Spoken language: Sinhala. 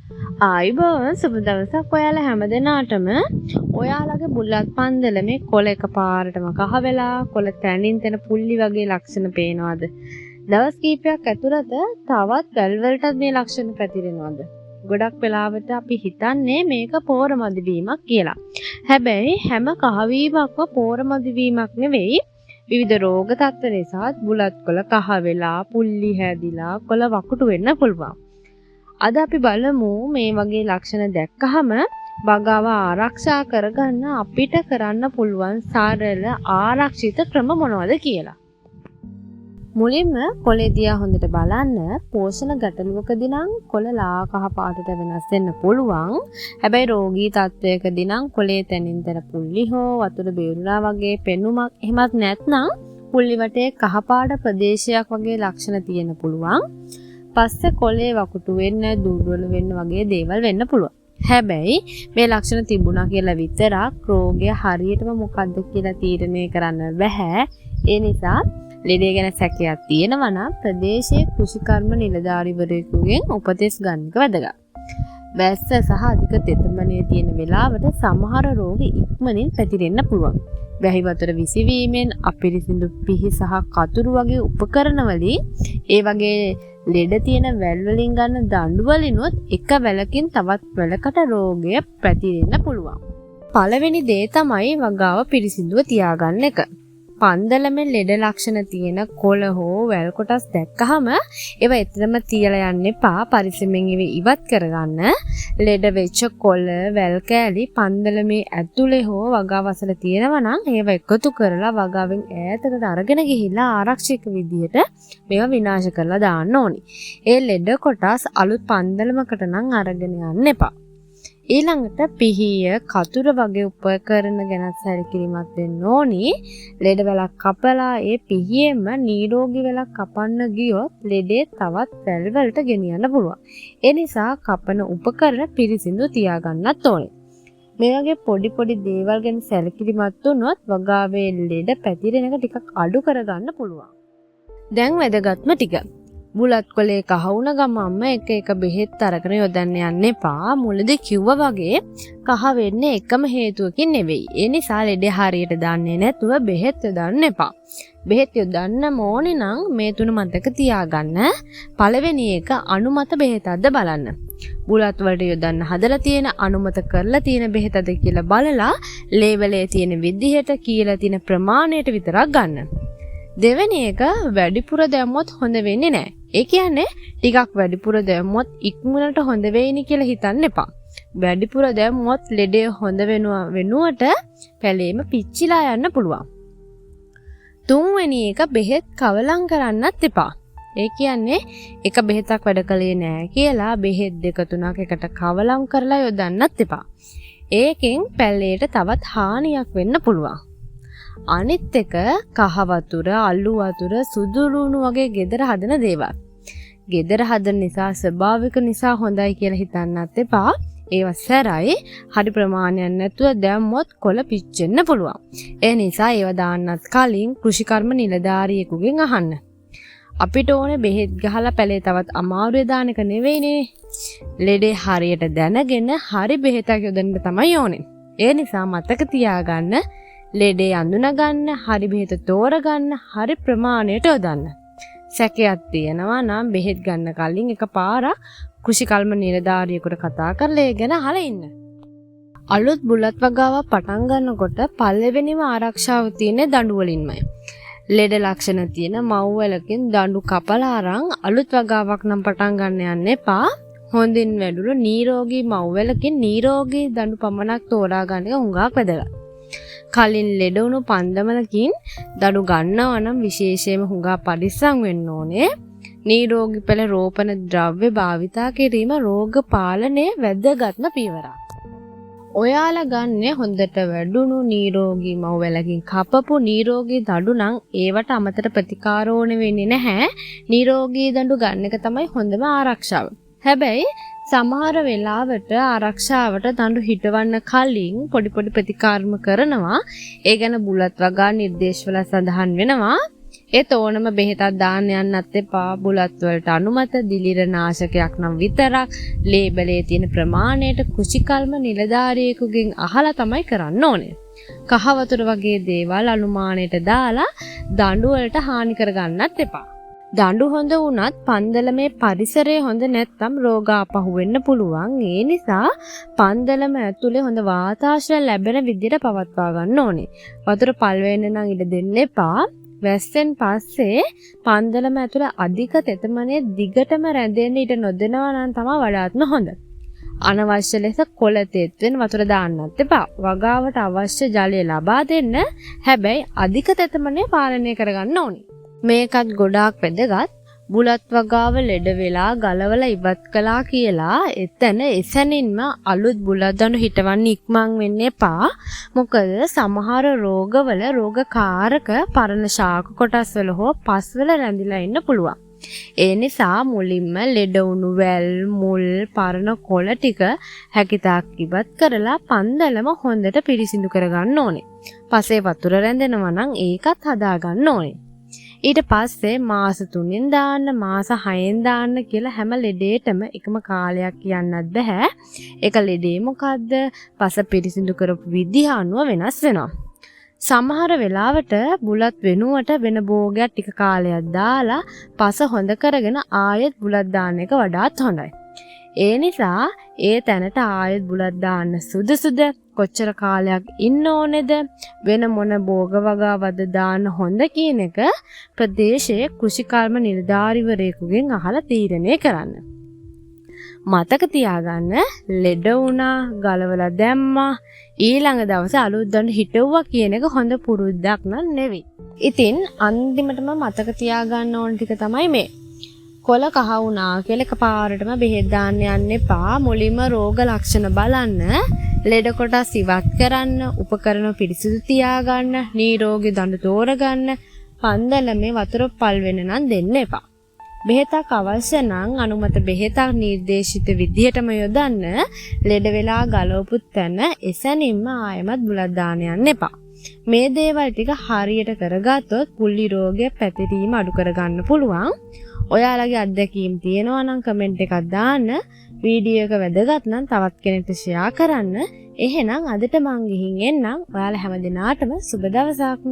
ආයිබෝවන් සුබ දවසක් ඔයාලා හැමදෙනාටම. ඔයාලගේ බුලත් පන්දල මේ කොළ එකපාරටම කහ වෙලා කොළ තැනින් තැන පුල්ලි වගේ ලක්ෂණ පේනවද? දවස් කීපයක් ඇතුළත තවත් වැල් වලටත් මේ ලක්ෂණ පැතිරෙනවද? ගොඩක් වෙලාවට අපි හිතන්නේ මේක පෝරමදි වීමක් කියලා. හැබැයි හැම කහවීමක්ම පෝරමදි වීමක් නෙවෙයි. විවිධ රෝග තත්ත්ව නිසා බුලත් කොළ කහ වෙලා පුල්ලි හැදිලා කොළ වකුටු වෙන්න පුළුවන්. අද අපි බලමු මේ වගේ ලක්ෂණ දැක්කහම වගාව ආරක්ෂා කරගන්න අපිට කරන්න පුළුවන් සරල ආරක්ෂිත ක්‍රම මොනවද කියලා. මුලින්ම කොළේ දිහා හොඳට බලන්න. පෝෂණ ගැටලුවකදී නම් කොළ ලා කහ පාටට වෙනස් වෙන්න පුළුවන්. හැබැයි රෝගී තත්ත්වයකදී නම් කොළේ තනින් තන පුල්ලි හෝ වතුර බේරුණා වගේ පෙනුමක් එහෙමත් නැත්නම් පුල්ලි වටේ කහ පාට ප්‍රදේශයක් වගේ ලක්ෂණ තියෙන්න පුළුවන්. පස්සේ කොළේ වකුටු වෙන්න, දුර්වල වෙන්න වගේ දේවල් වෙන්න පුළුවන්. හැබැයි මේ ලක්ෂණ තිබුණා කියලා විතරක් රෝගය හරියටම මොකක්ද කියලා තීරණය කරන්න බෑ. ඒ නිසා ලෙඩේ ගැන සැකයක් තියෙනවා නම් ප්‍රදේශයේ කෘෂිකර්ම නිලධාරිවරයෙකුගෙන් උපදෙස් ගන්න එක වැදගත්. වැස්ස සහ අධික තෙතමනේ තියෙන වෙලාවට සමහර රෝග ඉක්මනින් පැතිරෙන්න පුළුවන්. වැහි වතුර විසිවීමෙන්, අපිරිසිදු පිහි සහ කතුරු වගේ උපකරණ වලින්, ඒ වගේ ලෙඩ තියෙන වැල් වලින් ගන්න දඬු වලිනුත් එක වැලකින් තවත් වැලකට රෝගය පැතිරෙන්න පුළුවන්. පළවෙනි දේ තමයි වගාව පිරිසිදුව තියාගන්න එක. පන්දලමෙන් ලෙඩ ලක්ෂණ තියෙන කොළ හෝ වැල් කොටස් දැක්කහම ඒවා එතරම් තියලා යන්න එපා. පරිස්සමෙන් ඒව ඉවත් කරගන්න. ලෙඩ වෙච්ච කොළ වැල් කෑලි පන්දලමේ ඇතුලේ හෝ වගාව අසල තියෙනවා නම් ඒව එකතු කරලා වගාවෙන් ඈතකට අරගෙන ගිහිල්ලා ආරක්ෂක විදියට මේවා විනාශ කරලා දාන්න ඕනි. ඒ ලෙඩ කොටස් අලුත් පන්දලමකට නම් අරගෙන යන්න එපා. ඊළඟට පිහිය, කතුර වගේ උපකරණ ගැන සැලකිලිමත් වෙන්න ඕනි. ලෙඩ වැලක් කපලා ඒ පිහියෙම නිරෝගී වැලක් කපන්න ගියොත් ලෙඩේ තවත් වැල් වලට ගෙනියන්න පුළුවන්. ඒ නිසා කපන උපකරණ පිරිසිදු තියාගන්නත් ඕනේ. මේ වගේ පොඩි දේවල් ගැන සැලකිලිමත් වුණොත් වගාවේ ලෙඩ පැතිරෙන එක ටිකක් අඩු කරගන්න පුළුවන්. දැන් වැදගත්ම ටික. බුලත් කොලේ කහ වුණ ගමන්ම එක බෙහෙත් අරගෙන යොදන්න යන්න එපා. මුලදී කිව්වා වගේ කහ වෙන්නේ එකම හේතුවකින් නෙවෙයි. ඒ නිසා ලෙඩේ හරියට දන්නේ නැතුව බෙහෙත් යොදන්න එපා. බෙහෙත් යොදන්න ඕනේ නම් මේ තුන මතක තියාගන්න. පළවෙනි එක අනුමත බෙහෙතක්ද බලන්න. බුලත් වලට යොදන්න හදලා තියෙන අනුමත කරලා තියෙන බෙහෙතද කියලා බලලා ලේබලේ තියෙන විදිහට කියලා තියෙන ප්‍රමාණයට විතරක් ගන්න. දෙවෙනි එක වැඩිපුර දැම්මොත් හොඳ වෙන්නේ නැහැ. ඒ කියන්නේ ටිකක් වැඩිපුර දැම්මොත් ඉක්මනට හොඳ වෙයිනි කියලා හිතන්න එපා. වැඩිපුර දැම්මොත් ලෙඩේ හොඳ වෙනුවට පැලේම පිච්චිලා යන්න පුළුවන්. තුන්වෙනි එක බෙහෙත් කවලම් කරන්නත් එපා. ඒ කියන්නේ එක බෙහෙතක් වැඩ කළේ නැහැ කියලා බෙහෙත් දෙක තුනක් එකට කවලම් කරලා යොදන්නත් එපා. ඒකෙන් පැලේට තවත් හානියක් වෙන්න පුළුවන්. අනිත් එක කහ වතුර, අලු වතුර, සුදු ලුණු වගේ gedara හදන දේවල්. gedara හදන නිසා ස්වභාවික නිසා හොඳයි කියලා හිතන්නත් එපා. ඒව සැරයි. හරි ප්‍රමාණයක් නැතුව දැම්මොත් කොළ පිච්චෙන්න පුළුවන්. ඒ නිසා ඒව දාන්නත් කලින් කෘෂිකර්ම නිලධාරියෙකුගෙන් අහන්න. අපිට ඕනේ බෙහෙත් ගහලා පැලේ තවත් අමාරුවේ දාන එක නෙවෙයිනේ. ලෙඩේ හරියට දැනගෙන හරි බෙහෙතක් යොදන්න තමයි ඕනේ. ඒ නිසා මතක තියාගන්න ලෙඩේ අඳුන ගන්න, හරි බෙහෙත තෝරගන්න, හරි ප්‍රමාණයට යොදන්න. සැකයක් තියෙනවා නම් බෙහෙත් ගන්න කලින් එකපාරක් කෘෂිකර්ම නිලධාරියෙකුට කතා කරලා ඒ ගැන අහලා ඉන්න. අලුත් බුලත් වගාවක් පටන් ගන්නකොට පළවෙනිම ආරක්ෂාව තියෙන්නේ දඬු වලින්මයි. ලෙඩ ලක්ෂණ තියෙන මව්වැලකින් දඬු කපලා අරන් අලුත් වගාවක් නම් පටන් ගන්න යන්න එපා. හොඳින් වැඩුණු නිරෝගී මව්වැලකින් නිරෝගී දඬු පමණක් තෝරා ගන්න එක හුඟක් වැදගත්. කලින් ලෙඩ වුණු පන්දමලකින් දඩු ගන්නවා නම් විශේෂයෙන්ම හුඟා පරිස්සම් වෙන්න ඕනේ. නිරෝගී පෙළ රෝපණ ද්‍රව්‍ය භාවිතා කිරීම රෝග පාලනයේ වැදගත්ම පියවරක්. ඔයාලා ගන්නේ හොඳට වැඩුණු නිරෝගී මව්වැලකින් කපපු නිරෝගී දඩු නම් ඒවට අමතර ප්‍රතිකාර ඕනේ වෙන්නේ නැහැ. නිරෝගී දඩු ගන්න එක තමයි හොඳම ආරක්ෂාව. හැබැයි සමහර වෙලාවට ආරක්ෂාවට දඬු හිටවන්න කලින් පොඩි ප්‍රතිකාරම කරනවා. ඒ ගැන බුලත් වගා නිර්දේශවල සඳහන් වෙනවා. ඒත් ඕනම බෙහෙතක් දාන්න යන්නත් එපා. බුලත් වලට අනුමත දිලිර නාශකයක් නම් විතරක් ලේබලේ තියෙන ප්‍රමාණයට කුෂිකල්ම නිලධාරියෙකුගෙන් අහලා තමයි කරන්න ඕනේ. කහ වතුර වගේ දේවල් අනුමානයට දාලා දඬු වලට හානි කරගන්නත් එපා. දඬු හොඳ වුණත් පන්දලමේ පරිසරය හොඳ නැත්නම් රෝග ආපහු වෙන්න පුළුවන්. ඒ නිසා පන්දලම ඇතුලේ හොඳ වාතාශ්‍රය ලැබෙන විදිහට පවත්වා ගන්න ඕනේ. වතුර පල් වෙන්න නම් ඉඩ දෙන්න එපා. වැස්සෙන් පස්සේ පන්දලම ඇතුලේ අධික තෙතමනේ දිගටම රැඳෙන්න ඉඩ නොදෙනවා නම් තමයි වඩාත්ම හොඳ. අනවශ්‍ය ලෙස කොළ තෙත් වෙන වතුර දාන්නත් එපා. වගාවට අවශ්‍ය ජලය ලබා දෙන්න. හැබැයි අධික තෙතමනේ පාලනය කරගන්න ඕනේ. මේකත් ගොඩාක් වැදගත්. බුලත් වගාව ලෙඩ වෙලා ගලවලා ඉවත් කළා කියලා එතන එසැනින්ම අලුත් බුලත් දඬු හිටවන්න ඉක්මන් වෙන්න එපා. මොකද සමහර රෝගවල රෝගකාරක පරණ ශාක කොටස් වල හෝ පස් වල රැඳිලා ඉන්න පුළුවන්. ඒ නිසා මුලින්ම ලෙඩ වුණු වැල් මුල් පරණ කොළ ටික හැකිතාක් ඉවත් කරලා පන්දලම හොඳට පිරිසිදු කරගන්න ඕනේ. පස්සේ වතුර රැඳෙනවා නම් ඒකත් හදා ගන්න ඕනේ. ඊට පස්සේ මාස 3න් දාන්න මාස 6න් දාන්න කියලා හැම ලෙඩේටම එකම කාලයක් කියන්නත් බෑ. ඒක ලෙඩේ මොකද්ද? පස පිරිසිදු කරපු විදිහ අනුව වෙනස් වෙනවා. සමහර වෙලාවට බුලත් වෙනුවට වෙන භෝගයක් ටික කාලයක් දාලා පස හොඳ කරගෙන ආයෙත් බුලත් දාන්න එක වඩාත් හොඳයි. ඒ නිසා ඒ තැනට ආයෙත් බුලත් දාන්න සුදුසුද? කොච්චර කාලයක් ඉන්න ඕනේද? වෙන මොන භෝග වගාවද දාන්න හොඳ කියන එක ප්‍රදේශයේ කෘෂිකර්ම නිලධාරිවරයෙකුගෙන් අහලා තීරණය කරන්න. මතක තියාගන්න ලෙඩ වුණා ගලවලා දැම්මා ඊළඟ දවසේ අලුත් දඬු හිටවුවා කියන එක හොඳ පුරුද්දක් නන් නෙවෙයි. ඉතින් අන්තිමටම මතක තියාගන්න ඕන ටික තමයි මේ. කොළ කහ වුණා කියලා එකපාරටම බෙහෙත් දාන්න යන්න එපා. මුලින්ම රෝග ලක්ෂණ බලන්න, ලෙඩ කොටස් ඉවත් කරන්න, උපකරණ පිරිසිදු තියාගන්න, නිරෝගී දඬු තෝරගන්න, පන්දලමේ වතුර පල් වෙන නම් දෙන්න එපා. බෙහෙතක් අවශ්‍ය නම් අනුමත බෙහෙතක් නිර්දේශිත විදිහටම යොදන්න. ලෙඩ වෙලා ගලවපු තැන එසැනින්ම ආයෙමත් බුලත් දාන්න යන්න එපා. මේ දේවල් ටික හරියට කරගත්තොත් පුල්ලි රෝගය පැතිරීම අඩු කරගන්න පුළුවන්. ඔයාලගේ අත්දැකීම් තියෙනවා නම් කමෙන්ට් එකක් දාන්න. වීඩියෝ එක වැදගත් නම් තවත් කෙනෙක්ට ෂෙයා කරන්න. එහෙනම් අදට මං ගිහින් එන්නම්. ඔයාලා හැම දිනාටම සුබ දවසක්.